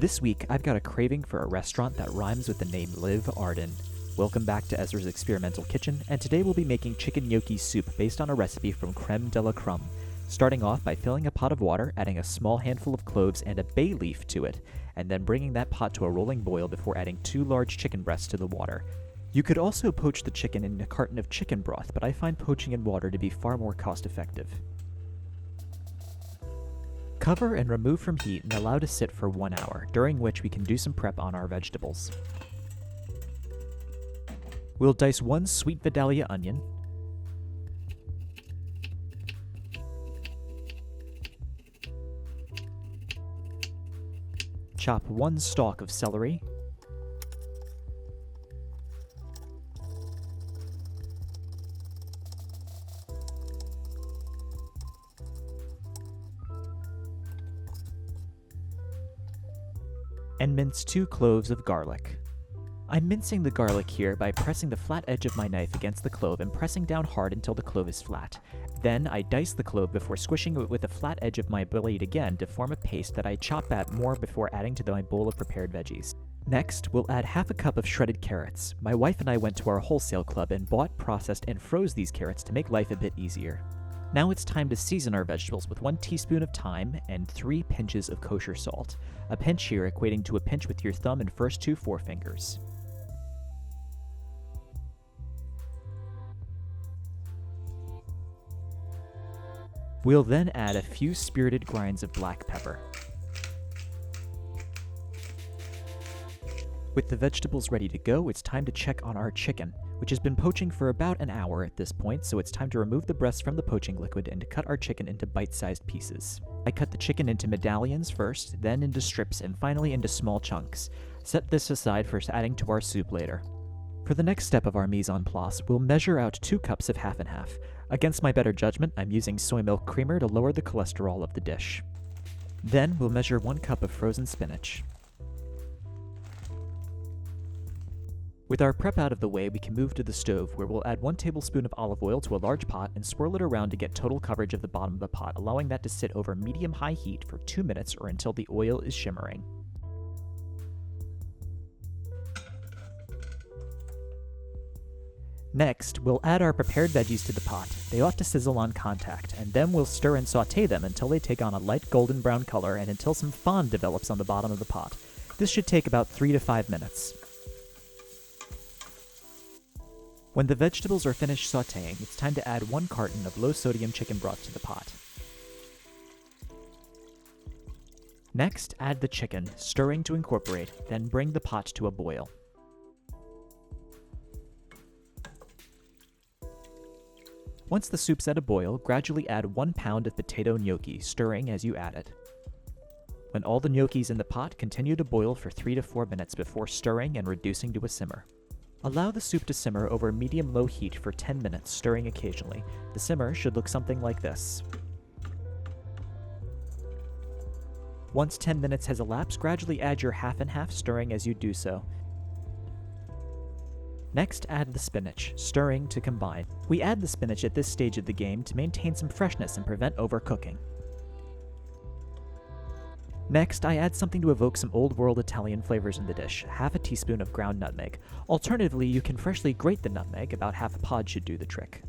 This week, I've got a craving for a restaurant that rhymes with the name Liv Arden. Welcome back to Ezra's Experimental Kitchen, and today we'll be making chicken gnocchi soup based on a recipe from Creme de la Crumb. Starting off by filling a pot of water, adding a small handful of cloves and a bay leaf to it, and then bringing that pot to a rolling boil before adding 2 large chicken breasts to the water. You could also poach the chicken in a carton of chicken broth, but I find poaching in water to be far more cost-effective. Cover and remove from heat and allow to sit for 1 hour, during which we can do some prep on our vegetables. We'll dice 1 sweet Vidalia onion, chop 1 stalk of celery, and mince 2 cloves of garlic. I'm mincing the garlic here by pressing the flat edge of my knife against the clove and pressing down hard until the clove is flat. Then I dice the clove before squishing it with the flat edge of my blade again to form a paste that I chop at more before adding to my bowl of prepared veggies. Next, we'll add half a cup of shredded carrots. My wife and I went to our wholesale club and bought, processed, and froze these carrots to make life a bit easier. Now it's time to season our vegetables with 1 teaspoon of thyme and 3 pinches of kosher salt. A pinch here equating to a pinch with your thumb and first 2 forefingers. We'll then add a few spirited grinds of black pepper. With the vegetables ready to go, it's time to check on our chicken, which has been poaching for about an hour at this point, so it's time to remove the breast from the poaching liquid and to cut our chicken into bite-sized pieces. I cut the chicken into medallions first, then into strips, and finally into small chunks. Set this aside for adding to our soup later. For the next step of our mise en place, we'll measure out 2 cups of half and half. Against my better judgment, I'm using soy milk creamer to lower the cholesterol of the dish. Then we'll measure 1 cup of frozen spinach. With our prep out of the way, we can move to the stove, where we'll add 1 tablespoon of olive oil to a large pot and swirl it around to get total coverage of the bottom of the pot, allowing that to sit over medium-high heat for 2 minutes or until the oil is shimmering. Next, we'll add our prepared veggies to the pot. They ought to sizzle on contact, and then we'll stir and saute them until they take on a light golden brown color and until some fond develops on the bottom of the pot. This should take about 3 to 5 minutes. When the vegetables are finished sauteing, it's time to add 1 carton of low-sodium chicken broth to the pot. Next, add the chicken, stirring to incorporate, then bring the pot to a boil. Once the soup's at a boil, gradually add 1 pound of potato gnocchi, stirring as you add it. When all the gnocchi's in the pot, continue to boil for 3 to 4 minutes before stirring and reducing to a simmer. Allow the soup to simmer over medium-low heat for 10 minutes, stirring occasionally. The simmer should look something like this. Once 10 minutes has elapsed, gradually add your half and half, stirring as you do so. Next, add the spinach, stirring to combine. We add the spinach at this stage of the game to maintain some freshness and prevent overcooking. Next, I add something to evoke some old-world Italian flavors in the dish, half a teaspoon of ground nutmeg. Alternatively, you can freshly grate the nutmeg, about half a pod should do the trick.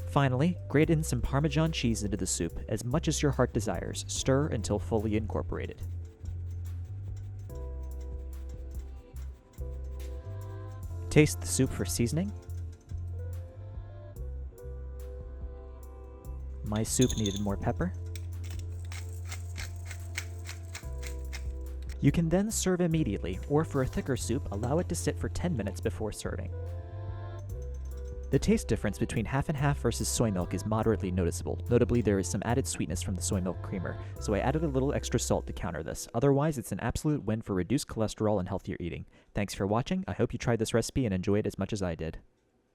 Finally, grate in some Parmesan cheese into the soup, as much as your heart desires. Stir until fully incorporated. Taste the soup for seasoning. My soup needed more pepper. You can then serve immediately, or for a thicker soup, allow it to sit for 10 minutes before serving. The taste difference between half and half versus soy milk is moderately noticeable. Notably, there is some added sweetness from the soy milk creamer, so I added a little extra salt to counter this. Otherwise, it's an absolute win for reduced cholesterol and healthier eating. Thanks for watching. I hope you tried this recipe and enjoy it as much as I did.